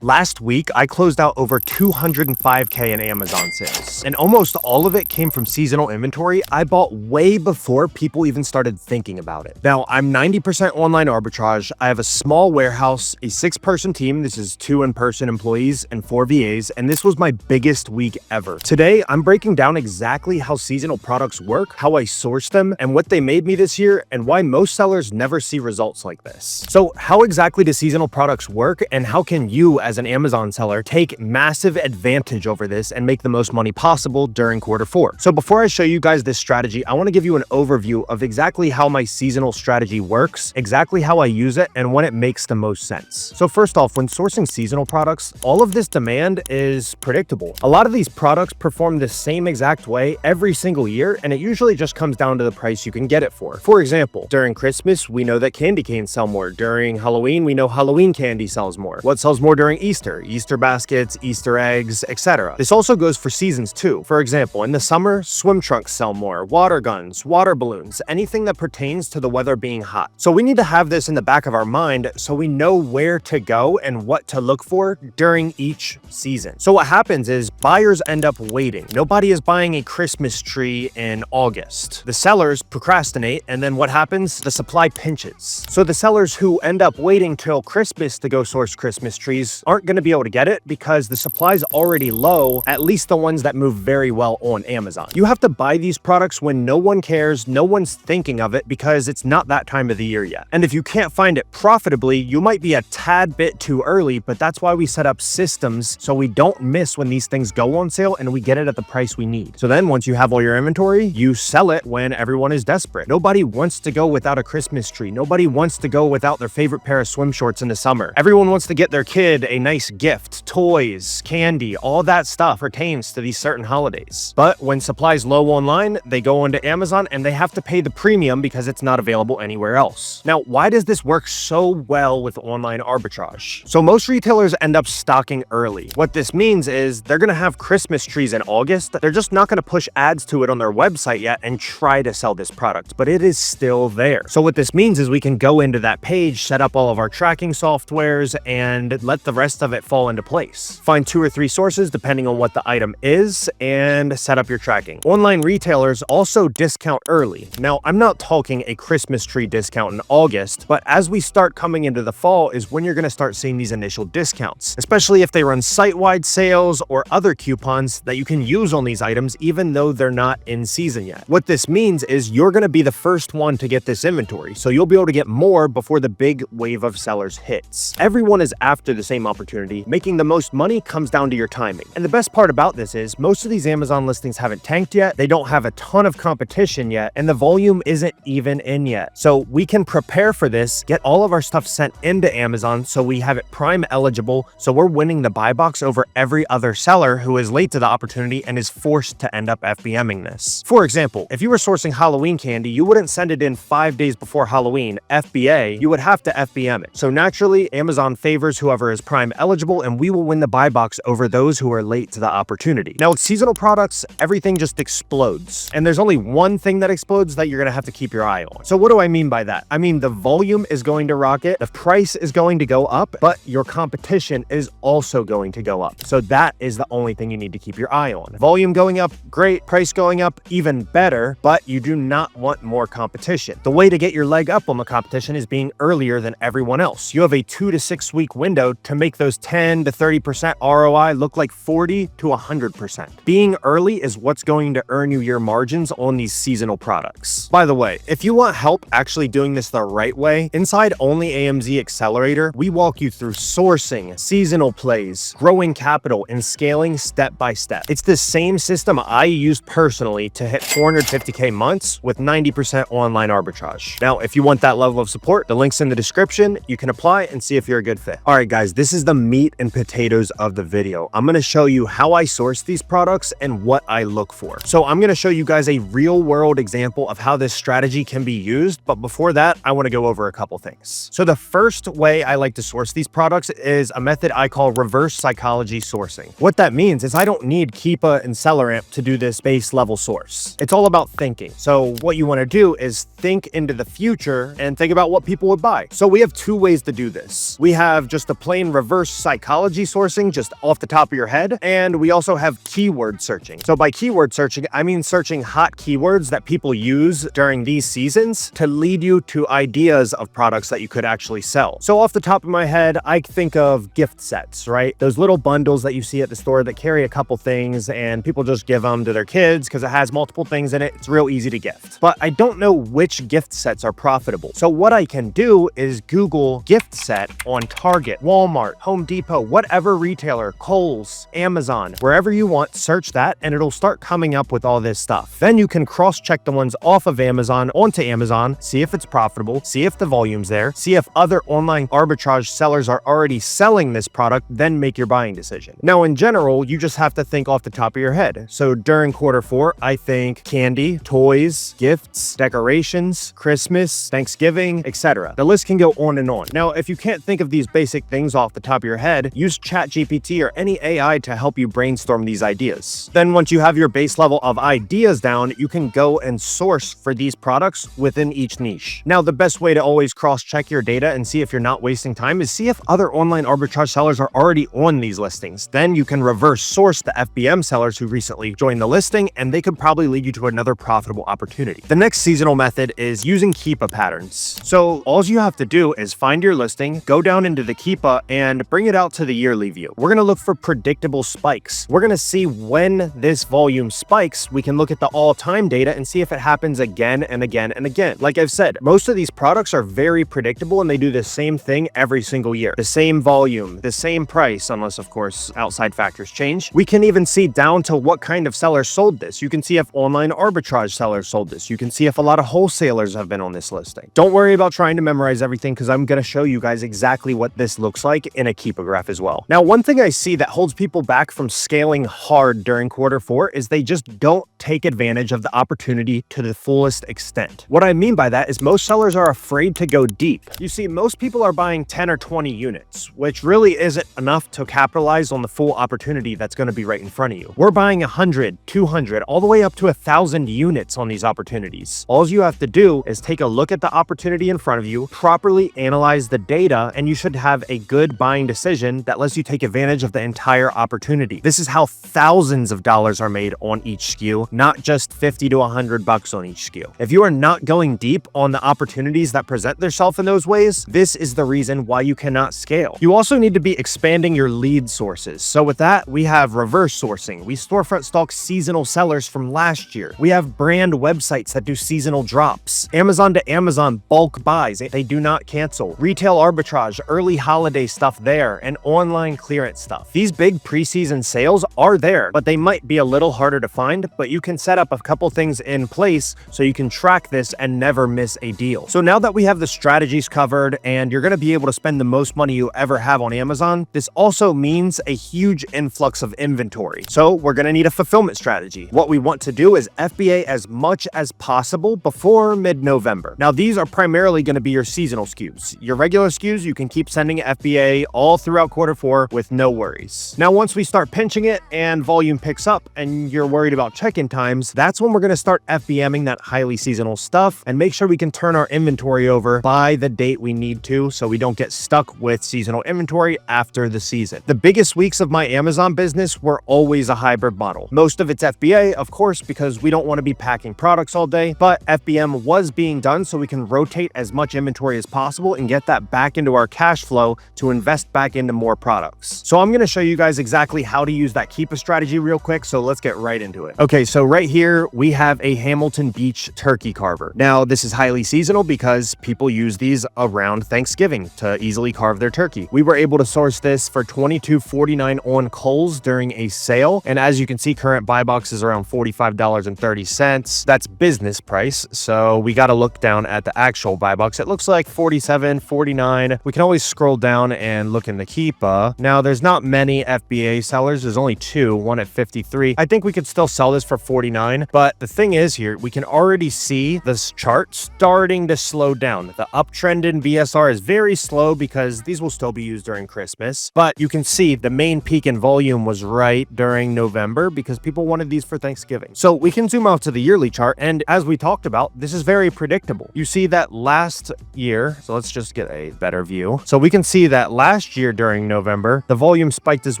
Last week, I closed out over 205K in Amazon sales, and almost all of it came from seasonal inventory I bought way before people even started thinking about it. Now, I'm 90% online arbitrage. I have a small warehouse, a 6-person team. This is 2 in-person employees and 4 VAs, and this was my biggest week ever. Today, I'm breaking down exactly how seasonal products work, how I source them, and what they made me this year, and why most sellers never see results like this. So, how exactly do seasonal products work, and how can you, as an Amazon seller, take massive advantage over this and make the most money possible during Q4. So before I show you guys this strategy, I want to give you an overview of exactly how my seasonal strategy works, exactly how I use it, and when it makes the most sense. So first off, when sourcing seasonal products, all of this demand is predictable. A lot of these products perform the same exact way every single year, and it usually just comes down to the price you can get it for. For example, during Christmas, we know that candy canes sell more. During Halloween, we know Halloween candy sells more. What sells more during Easter baskets, Easter eggs, etc. This also goes for seasons too. For example, in the summer, swim trunks sell more, water guns, water balloons, anything that pertains to the weather being hot. So we need to have this in the back of our mind so we know where to go and what to look for during each season. So what happens is buyers end up waiting. Nobody is buying a Christmas tree in August. The sellers procrastinate, and then what happens? The supply pinches. So the sellers who end up waiting till Christmas to go source Christmas trees aren't going to be able to get it because the supply's already low, at least the ones that move very well on Amazon. You have to buy these products when no one cares, no one's thinking of it because it's not that time of the year yet. And if you can't find it profitably, you might be a tad bit too early, but that's why we set up systems so we don't miss when these things go on sale and we get it at the price we need. So then once you have all your inventory, you sell it when everyone is desperate. Nobody wants to go without a Christmas tree. Nobody wants to go without their favorite pair of swim shorts in the summer. Everyone wants to get their kid a nice gift, toys, candy, all that stuff pertains to these certain holidays. But when supply's low online, they go onto Amazon and they have to pay the premium because it's not available anywhere else. Now, why does this work so well with online arbitrage? So most retailers end up stocking early. What this means is they're going to have Christmas trees in August. They're just not going to push ads to it on their website yet and try to sell this product, but it is still there. So what this means is we can go into that page, set up all of our tracking softwares, and let the rest of it fall into place. Find 2 or 3 sources depending on what the item is and set up your tracking. Online retailers also discount early. Now, I'm not talking a Christmas tree discount in August, but as we start coming into the fall is when you're going to start seeing these initial discounts, especially if they run site-wide sales or other coupons that you can use on these items even though they're not in season yet. What this means is you're going to be the first one to get this inventory, so you'll be able to get more before the big wave of sellers hits. Everyone is after the same opportunity. Making the most money comes down to your timing. And the best part about this is most of these Amazon listings haven't tanked yet, they don't have a ton of competition yet, and the volume isn't even in yet. So we can prepare for this, get all of our stuff sent into Amazon so we have it Prime eligible, so we're winning the buy box over every other seller who is late to the opportunity and is forced to end up FBMing this. For example, if you were sourcing Halloween candy, you wouldn't send it in 5 days before Halloween, FBA, you would have to FBM it. So naturally, Amazon favors whoever is Prime eligible, and we will win the buy box over those who are late to the opportunity. Now with seasonal products, everything just explodes. And there's only one thing that explodes that you're gonna have to keep your eye on. So what do I mean by that? I mean the volume is going to rocket, the price is going to go up, but your competition is also going to go up. So that is the only thing you need to keep your eye on. Volume going up, great. Price going up, even better, but you do not want more competition. The way to get your leg up on the competition is being earlier than everyone else. You have a 2 to 6 week window to make those 10 to 30% ROI look like 40 to 100%. Being early is what's going to earn you your margins on these seasonal products. By the way, if you want help actually doing this the right way, inside OnlyAMZ Accelerator, we walk you through sourcing, seasonal plays, growing capital, and scaling step by step. It's the same system I used personally to hit 450K months with 90% online arbitrage. Now, if you want that level of support, the link's in the description. You can apply and see if you're a good fit. All right, guys, this is the meat and potatoes of the video. I'm going to show you how I source these products and what I look for. So I'm going to show you guys a real world example of how this strategy can be used. But before that, I want to go over a couple things. So the first way I like to source these products is a method I call reverse psychology sourcing. What that means is I don't need Keepa and SellerAmp to do this base level source. It's all about thinking. So what you want to do is think into the future and think about what people would buy. So we have 2 ways to do this. We have just a plain reverse reverse psychology sourcing just off the top of your head. And we also have keyword searching. So by keyword searching, I mean searching hot keywords that people use during these seasons to lead you to ideas of products that you could actually sell. So off the top of my head, I think of gift sets, right? Those little bundles that you see at the store that carry a couple things and people just give them to their kids because it has multiple things in it. It's real easy to gift. But I don't know which gift sets are profitable. So what I can do is Google gift set on Target, Walmart, Home Depot, whatever retailer, Kohl's, Amazon, wherever you want, search that and it'll start coming up with all this stuff. Then you can cross-check the ones off of Amazon onto Amazon, see if it's profitable, see if the volume's there, see if other online arbitrage sellers are already selling this product, then make your buying decision. Now, in general, you just have to think off the top of your head. So during Q4, I think candy, toys, gifts, decorations, Christmas, Thanksgiving, etc. The list can go on and on. Now, if you can't think of these basic things off the top of your head, use ChatGPT or any AI to help you brainstorm these ideas. Then once you have your base level of ideas down, you can go and source for these products within each niche. Now, the best way to always cross-check your data and see if you're not wasting time is see if other online arbitrage sellers are already on these listings. Then you can reverse source the FBM sellers who recently joined the listing, and they could probably lead you to another profitable opportunity. The next seasonal method is using Keepa patterns. So all you have to do is find your listing, go down into the Keepa, and bring it out to the yearly view. We're going to look for predictable spikes. We're going to see when this volume spikes. We can look at the all-time data and see if it happens again and again and again. Like I've said, most of these products are very predictable and they do the same thing every single year. The same volume, the same price, unless of course outside factors change. We can even see down to what kind of seller sold this. You can see if online arbitrage sellers sold this. You can see if a lot of wholesalers have been on this listing. Don't worry about trying to memorize everything because I'm going to show you guys exactly what this looks like in a Keepa graph as well. Now, one thing I see that holds people back from scaling hard during Q4 is they just don't take advantage of the opportunity to the fullest extent. What I mean by that is most sellers are afraid to go deep. You see, most people are buying 10 or 20 units, which really isn't enough to capitalize on the full opportunity that's going to be right in front of you. We're buying 100, 200, all the way up to 1,000 units on these opportunities. All you have to do is take a look at the opportunity in front of you, properly analyze the data, and you should have a good buying decision that lets you take advantage of the entire opportunity. This is how thousands of dollars are made on each SKU, not just 50 to 100 bucks on each SKU. If you are not going deep on the opportunities that present themselves in those ways, this is the reason why you cannot scale. You also need to be expanding your lead sources. So with that, we have reverse sourcing. We storefront stock seasonal sellers from last year. We have brand websites that do seasonal drops. Amazon to Amazon bulk buys. They do not cancel. Retail arbitrage, early holiday stuff there, and online clearance stuff. These big preseason sales are there, but they might be a little harder to find, but you can set up a couple things in place so you can track this and never miss a deal. So now that we have the strategies covered and you're going to be able to spend the most money you ever have on Amazon, this also means a huge influx of inventory. So we're going to need a fulfillment strategy. What we want to do is FBA as much as possible before mid-November. Now, these are primarily going to be your seasonal SKUs. Your regular SKUs, you can keep sending FBA all throughout Q4 with no worries. Now, once we start pinching it and volume picks up and you're worried about check-in times, that's when we're going to start FBMing that highly seasonal stuff and make sure we can turn our inventory over by the date we need to so we don't get stuck with seasonal inventory after the season. The biggest weeks of my Amazon business were always a hybrid model. Most of it's FBA, of course, because we don't want to be packing products all day, but FBM was being done so we can rotate as much inventory as possible and get that back into our cash flow to invest back into more products. So I'm going to show you guys exactly how to use that Keepa strategy real quick, so let's get right into it. Okay, so right here we have a Hamilton Beach turkey carver. Now, this is highly seasonal because people use these around Thanksgiving to easily carve their turkey. We were able to source this for $22.49 on Kohl's during a sale, and as you can see, current buy box is around $45.30. That's business price, so we got to look down at the actual buy box. It looks like $47.49. We can always scroll down and look in the Keepa. Now, there's not many FBA sellers. There's only two, one at 53. I think we could still sell this for 49, but the thing is here, we can already see this chart starting to slow down. The uptrend in VSR is very slow because these will still be used during Christmas, but you can see the main peak in volume was right during November because people wanted these for Thanksgiving. So we can zoom out to the yearly chart, and as we talked about, this is very predictable. You see that last year, so let's just get a better view. So we can see that last last year during November, the volume spiked as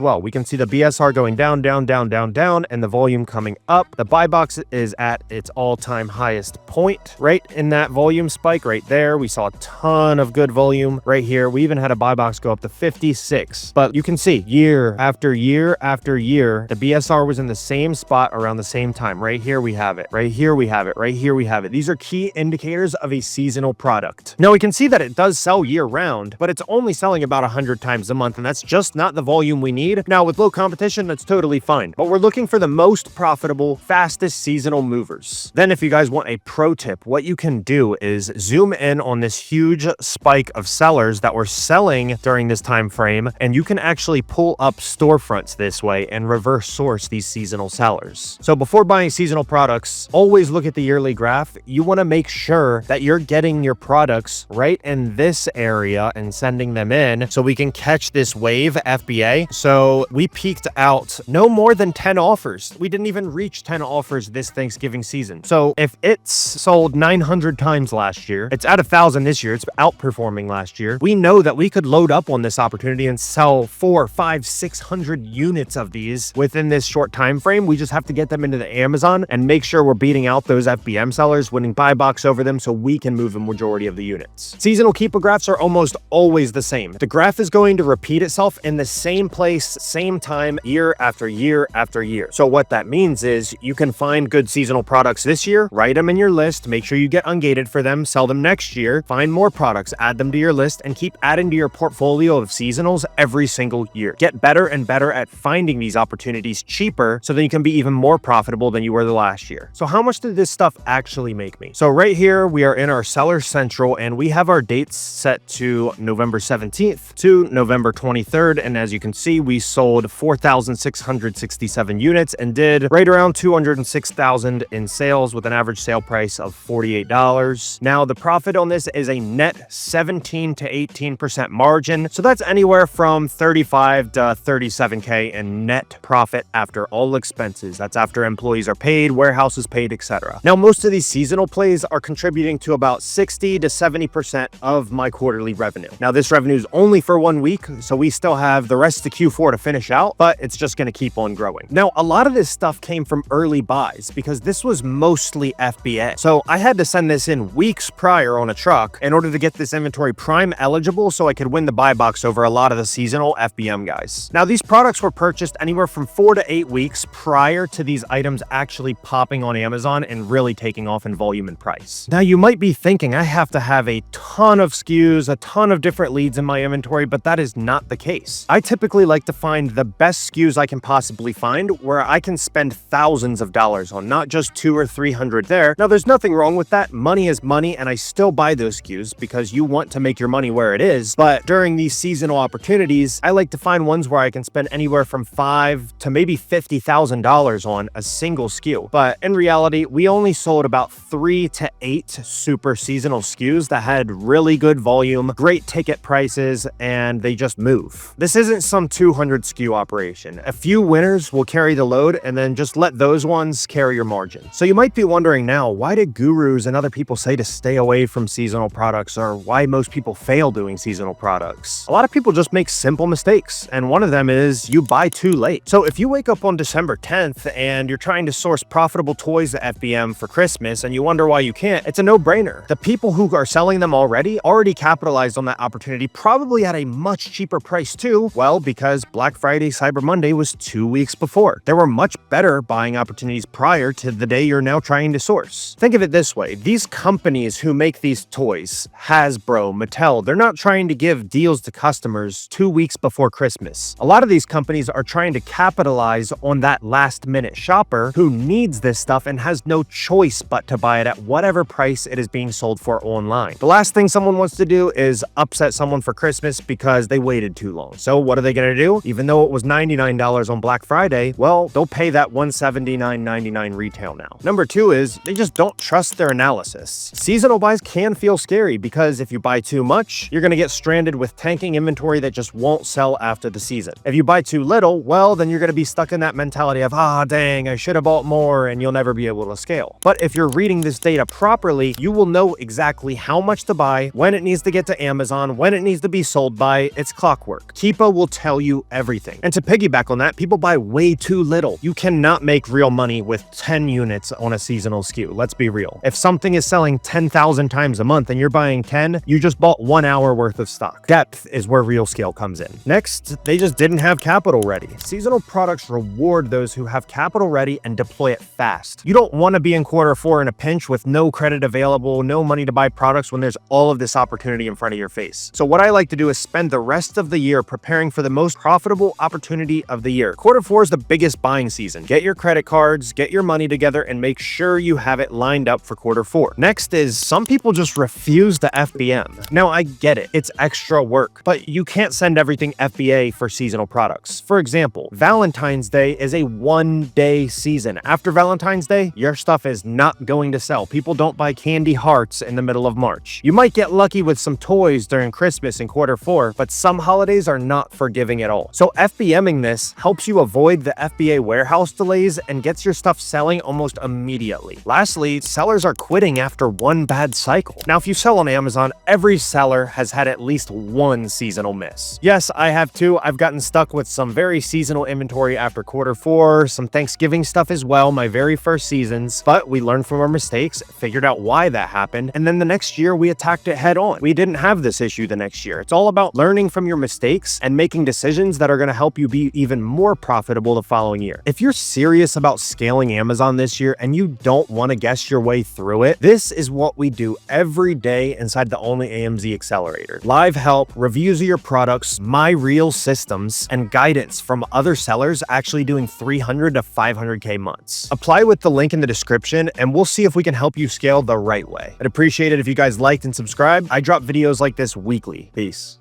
well. We can see the BSR going down, down, down, down, down, and the volume coming up. The buy box is at its all-time highest point right in that volume spike right there. We saw a ton of good volume right here. We even had a buy box go up to 56. But you can see year after year after year, the BSR was in the same spot around the same time. Right here we have it. Right here we have it. Right here we have it. These are key indicators of a seasonal product. Now we can see that it does sell year round, but it's only selling about 100 times a month, and that's just not the volume we need. Now with low competition, that's totally fine, but we're looking for the most profitable, fastest seasonal movers. Then if you guys want a pro tip, what you can do is zoom in on this huge spike of sellers that were selling during this time frame, and you can actually pull up storefronts this way and reverse source these seasonal sellers. So before buying seasonal products, always look at the yearly graph. You want to make sure that you're getting your products right in this area and sending them in so we can catch this wave FBA. So we peaked out no more than 10 offers. We didn't even reach 10 offers this Thanksgiving season. So if it's sold 900 times last year, it's at 1,000 this year, it's outperforming last year. We know that we could load up on this opportunity and sell 400, 500, 600 units of these within this short time frame. We just have to get them into the Amazon and make sure we're beating out those FBM sellers, winning buy box over them so we can move the majority of the units. Seasonal Keepa graphs are almost always the same. The graph is going to repeat itself in the same place, same time, year after year after year. So what that means is you can find good seasonal products this year, write them in your list, make sure you get ungated for them, sell them next year, find more products, add them to your list, and keep adding to your portfolio of seasonals every single year. Get better and better at finding these opportunities cheaper so that you can be even more profitable than you were the last year. So how much did this stuff actually make me? So right here, we are in our Seller Central, and we have our dates set to November 17th to November 23rd. And as you can see, we sold 4,667 units and did right around 206,000 in sales with an average sale price of $48. Now, the profit on this is a net 17 to 18% margin. So that's anywhere from 35 to 37K in net profit after all expenses. That's after employees are paid, warehouse is paid, etc. Now, most of these seasonal plays are contributing to about 60 to 70% of my quarterly revenue. Now, this revenue is only for 1 week, so we still have the rest of Q4 to finish out, but it's just going to keep on growing. Now, a lot of this stuff came from early buys because this was mostly FBA. So I had to send this in weeks prior on a truck in order to get this inventory prime eligible so I could win the buy box over a lot of the seasonal FBM guys. Now, these products were purchased anywhere from 4 to 8 weeks prior to these items actually popping on Amazon and really taking off in volume and price. Now, you might be thinking I have to have a ton of SKUs, a ton of different leads in my inventory, but that is not the case. I typically like to find the best SKUs I can possibly find where I can spend thousands of dollars on, not just 200 or 300 there. Now, there's nothing wrong with that. Money is money, and I still buy those SKUs because you want to make your money where it is. But during these seasonal opportunities, I like to find ones where I can spend anywhere from $5,000 to maybe $50,000 on a single SKU. But in reality, we only sold about 3 to 8 super seasonal SKUs that had really good volume, great ticket prices, and they just move. This isn't some 200 SKU operation. A few winners will carry the load, and then just let those ones carry your margin. So you might be wondering now, why did gurus and other people say to stay away from seasonal products, or why most people fail doing seasonal products? A lot of people just make simple mistakes, and one of them is you buy too late. So if you wake up on December 10th and you're trying to source profitable toys at FBM for Christmas and you wonder why you can't, it's a no-brainer. The people who are selling them already capitalized on that opportunity, probably at a much cheaper price too. Well, because Black Friday, Cyber Monday was 2 weeks before. There were much better buying opportunities prior to the day you're now trying to source. Think of it this way. These companies who make these toys, Hasbro, Mattel, they're not trying to give deals to customers 2 weeks before Christmas. A lot of these companies are trying to capitalize on that last-minute shopper who needs this stuff and has no choice but to buy it at whatever price it is being sold for online. The last thing someone wants to do is upset someone for Christmas because they waited too long. So what are they going to do? Even though it was $99 on Black Friday, well, they'll pay that $179.99 retail now. Number 2 is they just don't trust their analysis. Seasonal buys can feel scary because if you buy too much, you're going to get stranded with tanking inventory that just won't sell after the season. If you buy too little, well, then you're going to be stuck in that mentality of, dang, I should have bought more, and you'll never be able to scale. But if you're reading this data properly, you will know exactly how much to buy, when it needs to get to Amazon, when it needs to be sold by, buy, it's clockwork. Keepa will tell you everything. And to piggyback on that, people buy way too little. You cannot make real money with 10 units on a seasonal SKU. Let's be real. If something is selling 10,000 times a month and you're buying 10, you just bought 1 hour worth of stock. Depth is where real scale comes in. Next, they just didn't have capital ready. Seasonal products reward those who have capital ready and deploy it fast. You don't want to be in Q4 in a pinch with no credit available, no money to buy products when there's all of this opportunity in front of your face. So what I like to do is spend the rest of the year preparing for the most profitable opportunity of the year. Q4 is the biggest buying season. Get your credit cards, get your money together, and make sure you have it lined up for Q4. Next is some people just refuse to FBM. Now I get it, it's extra work, but you can't send everything FBA for seasonal products. For example, Valentine's Day is a 1-day season. After Valentine's Day, your stuff is not going to sell. People don't buy candy hearts in the middle of March. You might get lucky with some toys during Christmas in Q4, but some holidays are not forgiving at all. So FBMing this helps you avoid the FBA warehouse delays and gets your stuff selling almost immediately. Lastly, sellers are quitting after one bad cycle. Now, if you sell on Amazon, every seller has had at least one seasonal miss. Yes, I have too. I've gotten stuck with some very seasonal inventory after Q4, some Thanksgiving stuff as well, my very first seasons, but we learned from our mistakes, figured out why that happened, and then the next year we attacked it head on. We didn't have this issue the next year. It's all about learning from your mistakes and making decisions that are going to help you be even more profitable the following year. If you're serious about scaling Amazon this year and you don't want to guess your way through it, this is what we do every day inside the OnlyAMZ Accelerator. Live help, reviews of your products, my real systems, and guidance from other sellers actually doing 300 to 500K months. Apply with the link in the description and we'll see if we can help you scale the right way. I'd appreciate it if you guys liked and subscribed. I drop videos like this weekly. Peace.